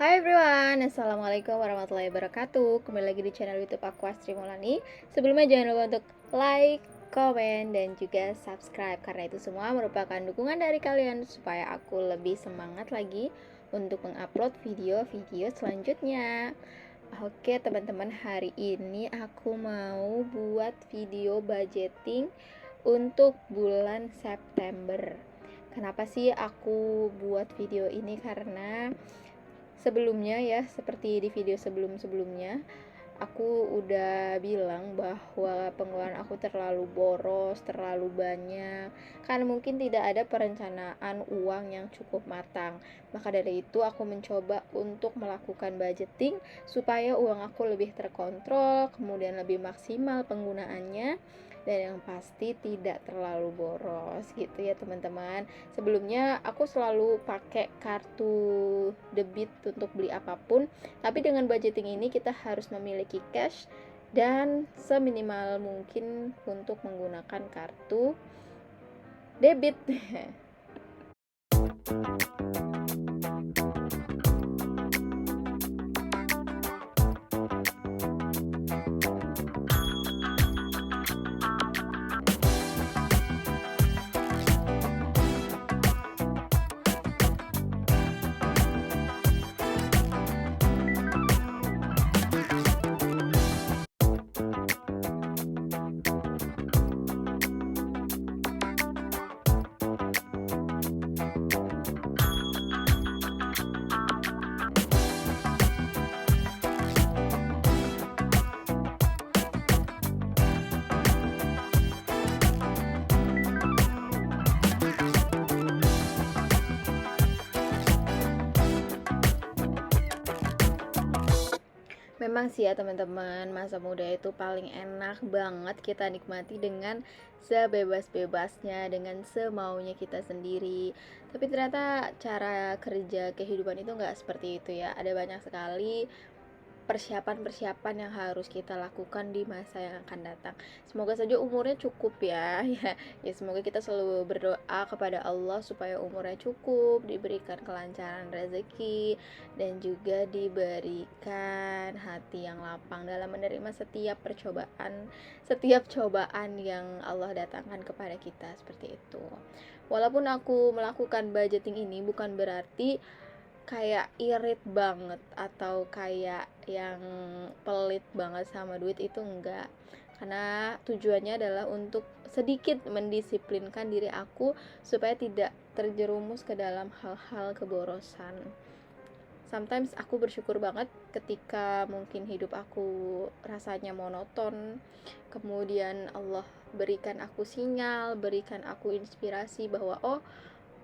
Hai everyone, Assalamualaikum warahmatullahi wabarakatuh. Kembali lagi di channel YouTube aku, Astri Maulani. Sebelumnya jangan lupa untuk like, komen, dan juga subscribe, karena itu semua merupakan dukungan dari kalian supaya aku lebih semangat lagi untuk mengupload video-video selanjutnya. Oke teman-teman, hari ini aku mau buat video budgeting untuk bulan September. Kenapa sih aku buat video ini? Karena sebelumnya ya, seperti di video sebelum-sebelumnya, aku udah bilang bahwa pengeluaran aku terlalu boros, terlalu banyak, karena mungkin tidak ada perencanaan uang yang cukup matang. Maka dari itu aku mencoba untuk melakukan budgeting supaya uang aku lebih terkontrol, kemudian lebih maksimal penggunaannya, dan yang pasti tidak terlalu boros gitu ya teman-teman. Sebelumnya aku selalu pakai kartu debit untuk beli apapun, tapi dengan budgeting ini kita harus memiliki cash dan seminimal mungkin untuk menggunakan kartu debit. Memang sih ya teman-teman, masa muda itu paling enak banget kita nikmati dengan sebebas-bebasnya, dengan semaunya kita sendiri. Tapi ternyata cara kerja kehidupan itu nggak seperti itu ya. Ada banyak sekali persiapan-persiapan yang harus kita lakukan di masa yang akan datang. Semoga saja umurnya cukup ya. Ya semoga kita selalu berdoa kepada Allah supaya umurnya cukup, diberikan kelancaran rezeki, dan juga diberikan hati yang lapang dalam menerima setiap cobaan yang Allah datangkan kepada kita, seperti itu. Walaupun aku melakukan budgeting ini bukan berarti kayak irit banget atau kayak yang pelit banget sama duit, itu enggak. Karena tujuannya adalah untuk sedikit mendisiplinkan diri aku supaya tidak terjerumus ke dalam hal-hal keborosan. Sometimes aku bersyukur banget ketika mungkin hidup aku rasanya monoton, kemudian Allah berikan aku sinyal, berikan aku inspirasi bahwa oh,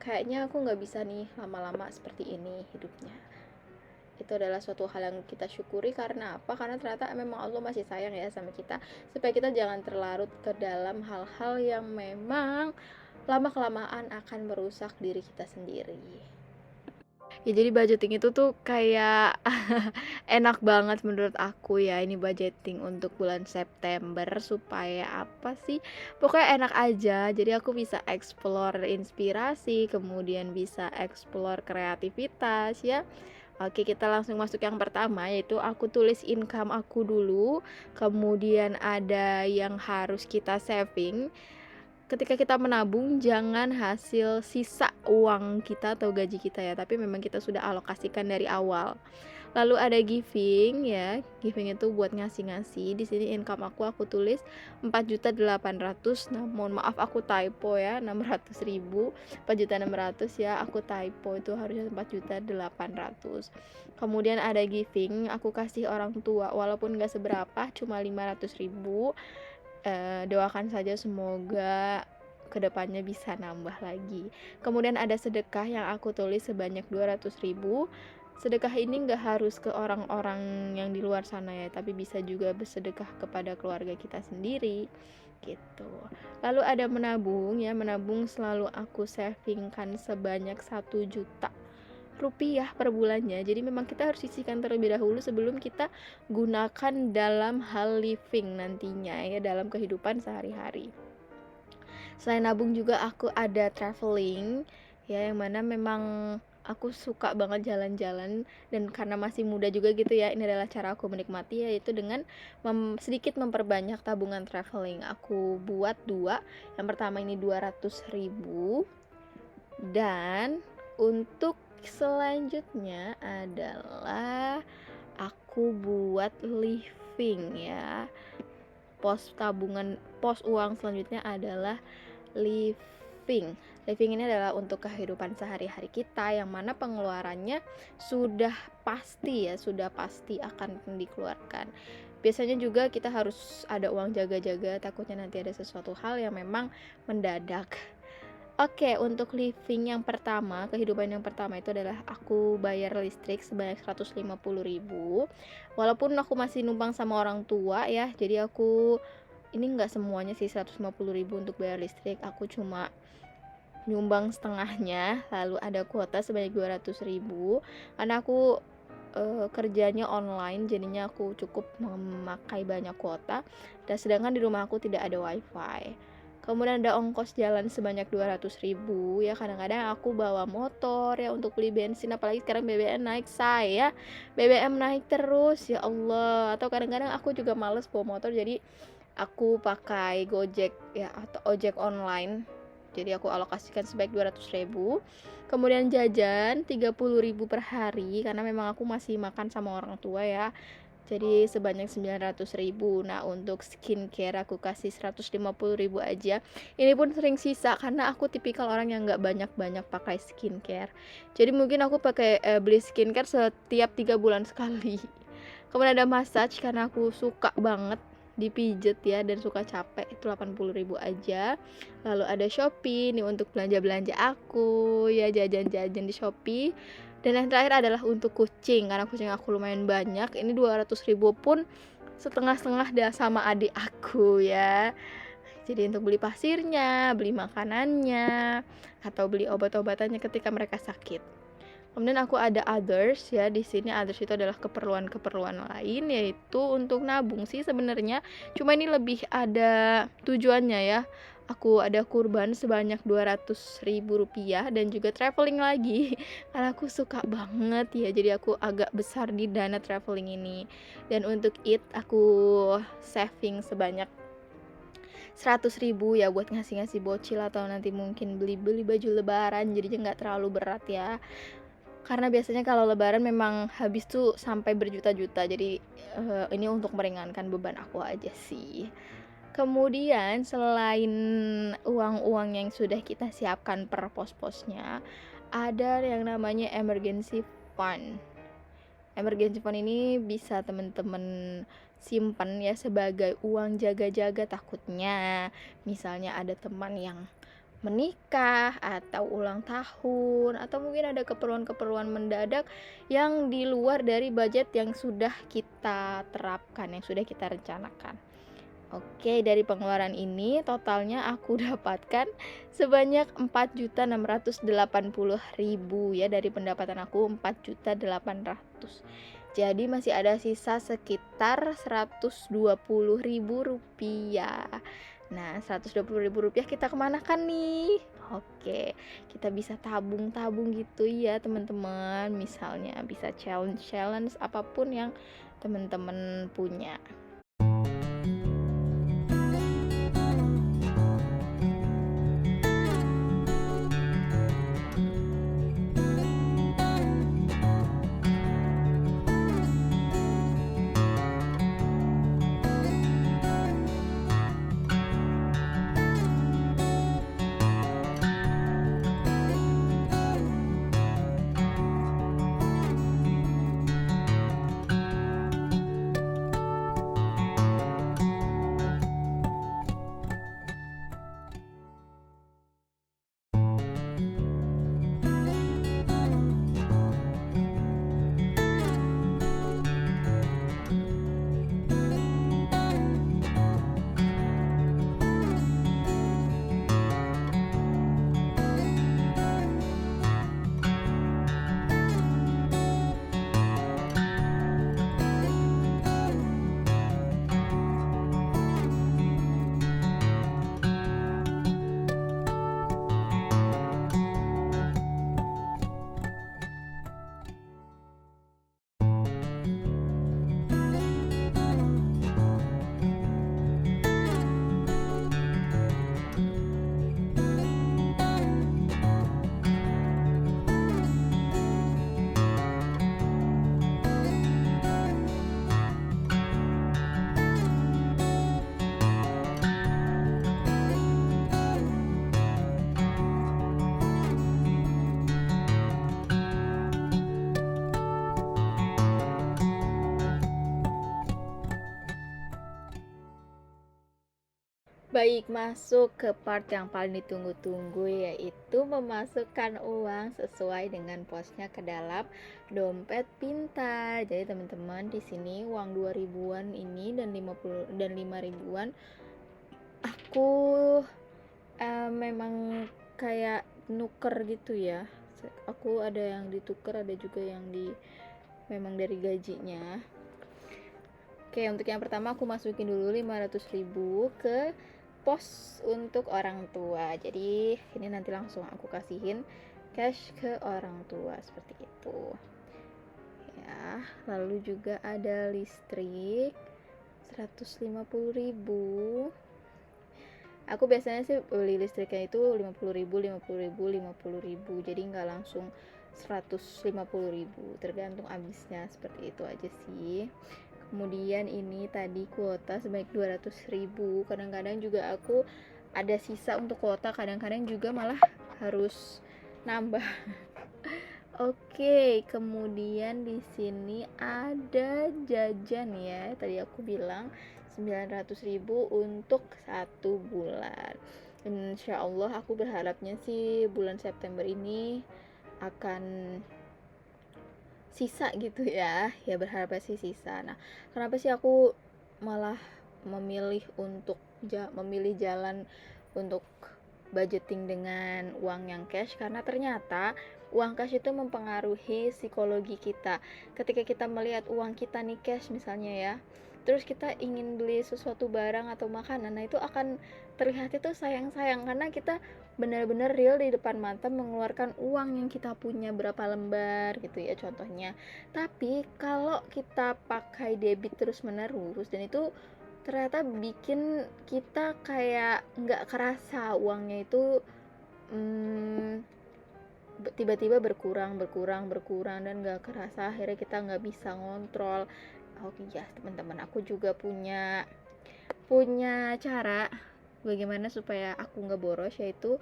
kayaknya aku nggak bisa nih lama-lama seperti ini hidupnya. Itu adalah suatu hal yang kita syukuri. Karena apa? Karena ternyata memang Allah masih sayang ya sama kita, supaya kita jangan terlarut ke dalam hal-hal yang memang lama-kelamaan akan merusak diri kita sendiri. Ya jadi budgeting itu tuh kayak enak banget menurut aku ya, ini budgeting untuk bulan September. Supaya apa sih, pokoknya enak aja. Jadi aku bisa explore inspirasi, kemudian bisa explore kreativitas ya. Oke, kita langsung masuk yang pertama, yaitu aku tulis income aku dulu, kemudian ada yang harus kita saving. Ketika kita menabung, jangan hasil sisa uang kita atau gaji kita ya, tapi memang kita sudah alokasikan dari awal. Lalu ada giving ya, giving itu buat ngasih-ngasih. Di sini income aku tulis 4.800.000. Nah, mohon maaf aku typo ya, 600.000, 4.600.000 ya, aku typo, itu harusnya 4.800.000. Kemudian ada giving, aku kasih orang tua walaupun gak seberapa, cuma 500.000. Doakan saja semoga kedepannya bisa nambah lagi. Kemudian ada sedekah yang aku tulis sebanyak 200.000. Sedekah ini gak harus ke orang-orang yang di luar sana ya, tapi bisa juga bersedekah kepada keluarga kita sendiri gitu. Lalu ada menabung ya, menabung selalu aku savingkan sebanyak 1 juta rupiah per bulannya. Jadi memang kita harus sisihkan terlebih dahulu sebelum kita gunakan dalam hal living nantinya ya, dalam kehidupan sehari-hari. Selain nabung juga aku ada traveling ya, yang mana memang aku suka banget jalan-jalan, dan karena masih muda juga gitu ya, ini adalah cara aku menikmati, yaitu dengan sedikit memperbanyak tabungan traveling. Aku buat dua, yang pertama ini 200.000, dan untuk selanjutnya adalah aku buat living ya. Pos uang selanjutnya adalah living. Living ini adalah untuk kehidupan sehari-hari kita, yang mana pengeluarannya sudah pasti akan dikeluarkan. Biasanya juga kita harus ada uang jaga-jaga, takutnya nanti ada sesuatu hal yang memang mendadak. Oke, untuk living yang pertama, kehidupan yang pertama itu adalah aku bayar listrik sebanyak 150.000. Walaupun aku masih numpang sama orang tua ya, jadi aku ini nggak semuanya sih 150.000 untuk bayar listrik, aku cuma nyumbang setengahnya. Lalu ada kuota sebanyak 200.000 karena aku kerjanya online, jadinya aku cukup memakai banyak kuota, dan sedangkan di rumah aku tidak ada wifi. Kemudian ada ongkos jalan sebanyak 200.000 ya, kadang-kadang aku bawa motor ya untuk beli bensin, apalagi sekarang BBM naik, BBM naik terus ya Allah. Atau kadang-kadang aku juga males bawa motor, jadi aku pakai Gojek ya atau ojek online, jadi aku alokasikan sebaik 200.000. Kemudian jajan 30.000 per hari, karena memang aku masih makan sama orang tua ya, jadi sebanyak 900.000. Nah, untuk skincare aku kasih 150.000 aja. Ini pun sering sisa karena aku tipikal orang yang nggak banyak-banyak pakai skincare. Jadi mungkin aku pakai beli skincare setiap 3 bulan sekali. Kemudian ada massage karena aku suka banget dipijet ya dan suka capek, itu 80.000 aja. Lalu ada Shopee nih untuk belanja-belanja aku ya, jajan-jajan di Shopee. Dan yang terakhir adalah untuk kucing, karena kucing aku lumayan banyak. Ini 200.000 pun setengah-setengah dah sama adik aku ya. Jadi untuk beli pasirnya, beli makanannya, atau beli obat-obatannya ketika mereka sakit. Kemudian aku ada others ya. Di sini others itu adalah keperluan-keperluan lain, yaitu untuk nabung sih sebenarnya. Cuma ini lebih ada tujuannya ya. Aku ada kurban sebanyak 200.000 rupiah dan juga traveling lagi karena aku suka banget ya, jadi aku agak besar di dana traveling ini. Dan untuk aku saving sebanyak 100.000 ya buat ngasih-ngasih bocil atau nanti mungkin beli-beli baju lebaran, jadinya nggak terlalu berat ya, karena biasanya kalau lebaran memang habis tuh sampai berjuta-juta. Jadi ini untuk meringankan beban aku aja sih. Kemudian selain uang-uang yang sudah kita siapkan per pos-posnya, ada yang namanya emergency fund. Emergency fund ini bisa teman-teman simpan ya sebagai uang jaga-jaga, takutnya misalnya ada teman yang menikah atau ulang tahun, atau mungkin ada keperluan-keperluan mendadak yang di luar dari budget yang sudah kita terapkan, yang sudah kita rencanakan. Oke, dari pengeluaran ini totalnya aku dapatkan sebanyak 4.680.000 ya, dari pendapatan aku 4.800.000. Jadi masih ada sisa sekitar 120.000 rupiah. Nah, 120.000 rupiah kita kemanakan nih? Oke, kita bisa tabung-tabung gitu ya teman-teman. Misalnya bisa challenge apapun yang teman-teman punya. Baik, masuk ke part yang paling ditunggu-tunggu, yaitu memasukkan uang sesuai dengan posnya ke dalam dompet pintar. Jadi teman-teman, di sini uang 2 ribuan ini dan 50 dan 5 ribuan aku memang kayak nuker gitu ya. Aku ada yang ditukar, ada juga yang memang dari gajinya. Oke, untuk yang pertama aku masukin dulu 500.000 ke pos untuk orang tua. Jadi ini nanti langsung aku kasihin cash ke orang tua seperti itu. Ya, lalu juga ada listrik 150.000. Aku biasanya sih beli listriknya itu 50.000, 50.000, 50.000. Jadi nggak langsung 150.000, tergantung habisnya, seperti itu aja sih. Kemudian ini tadi kuota sebanyak 200.000. Kadang-kadang juga aku ada sisa untuk kuota, kadang-kadang juga malah harus nambah. Oke, kemudian di sini ada jajan ya. Tadi aku bilang 900.000 untuk 1 bulan. Insya Allah aku berharapnya sih bulan September ini akan sisa gitu ya berharapnya sih sisa. Nah, kenapa sih aku malah memilih jalan untuk budgeting dengan uang yang cash? Karena ternyata uang cash itu mempengaruhi psikologi kita. Ketika kita melihat uang kita nih cash misalnya ya, terus kita ingin beli sesuatu barang atau makanan, nah itu akan terlihat itu sayang-sayang karena kita benar-benar real di depan mata mengeluarkan uang yang kita punya berapa lembar gitu ya contohnya. Tapi kalau kita pakai debit terus menerus, dan itu ternyata bikin kita kayak nggak kerasa uangnya itu tiba-tiba berkurang dan nggak kerasa, akhirnya kita nggak bisa ngontrol. Oh iya teman-teman, aku juga punya cara bagaimana supaya aku nggak boros, yaitu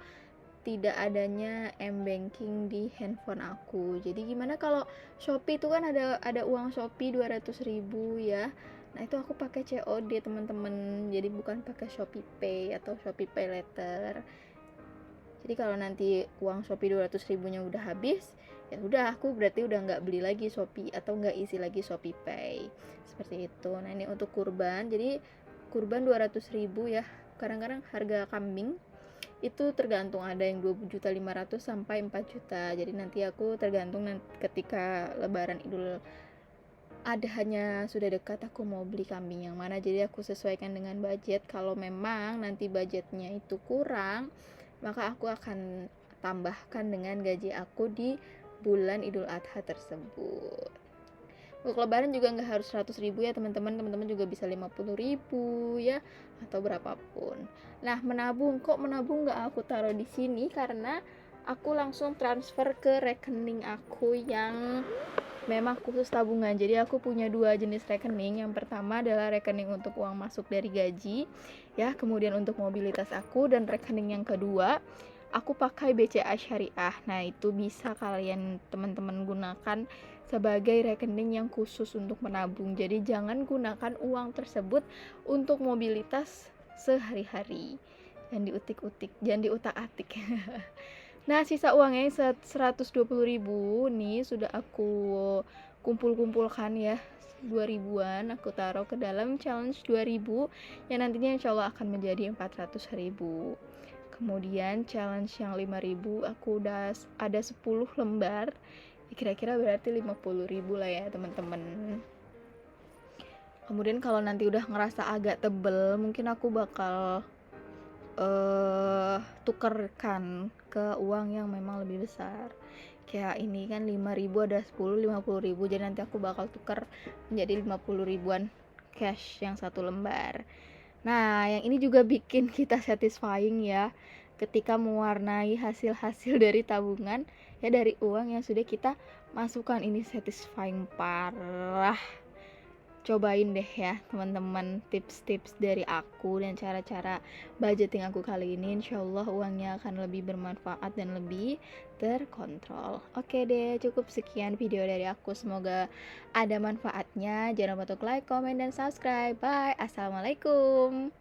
tidak adanya m-banking di handphone aku. Jadi gimana kalau Shopee itu kan ada uang Shopee 200.000 ya. Nah itu aku pakai COD teman-teman, jadi bukan pakai Shopee Pay atau Shopee Pay Later. Jadi kalau nanti uang Shopee 200.000 nya udah habis, ya udah aku berarti udah nggak beli lagi Shopee atau nggak isi lagi Shopee Pay seperti itu. Nah ini untuk kurban, jadi kurban 200.000 ya. Kadang-kadang harga kambing itu tergantung, ada yang 2.500.000 sampai 4 juta. Jadi nanti aku tergantung ketika lebaran Idul Adhanya sudah dekat, aku mau beli kambing yang mana. Jadi aku sesuaikan dengan budget. Kalau memang nanti budgetnya itu kurang, maka aku akan tambahkan dengan gaji aku di bulan Idul Adha tersebut. Untuk lebaran juga nggak harus 100.000 ya teman-teman juga bisa 50.000 ya, atau berapapun. Nah, menabung nggak aku taruh di sini karena aku langsung transfer ke rekening aku yang memang khusus tabungan. Jadi aku punya 2 jenis rekening. Yang pertama adalah rekening untuk uang masuk dari gaji ya, kemudian untuk mobilitas aku, dan rekening yang kedua aku pakai BCA Syariah. Nah, itu bisa kalian teman-teman gunakan sebagai rekening yang khusus untuk menabung. Jadi jangan gunakan uang tersebut untuk mobilitas sehari-hari. Jangan diutik-utik, jangan diutak-atik. Nah, sisa uangnya 120.000 nih sudah aku kumpul-kumpulkan ya. 2 ribuan aku taruh ke dalam challenge 2000 yang nantinya insya Allah akan menjadi 400.000. Kemudian challenge yang 5.000 aku udah ada 10 lembar, kira-kira berarti 50.000 lah ya teman-teman. Kemudian kalau nanti udah ngerasa agak tebel, mungkin aku bakal tukerkan ke uang yang memang lebih besar. Kayak ini kan 5.000 ada 10, 50.000, jadi nanti aku bakal tuker menjadi 50.000-an cash yang 1 lembar. Nah, yang ini juga bikin kita satisfying ya, ketika mewarnai hasil-hasil dari tabungan ya, dari uang yang sudah kita masukkan. Ini satisfying parah. Cobain deh ya teman-teman tips-tips dari aku dan cara-cara budgeting aku kali ini. Insyaallah uangnya akan lebih bermanfaat dan lebih terkontrol. Oke deh, cukup sekian video dari aku, semoga ada manfaatnya. Jangan lupa untuk like, comment, dan subscribe. Bye, assalamualaikum.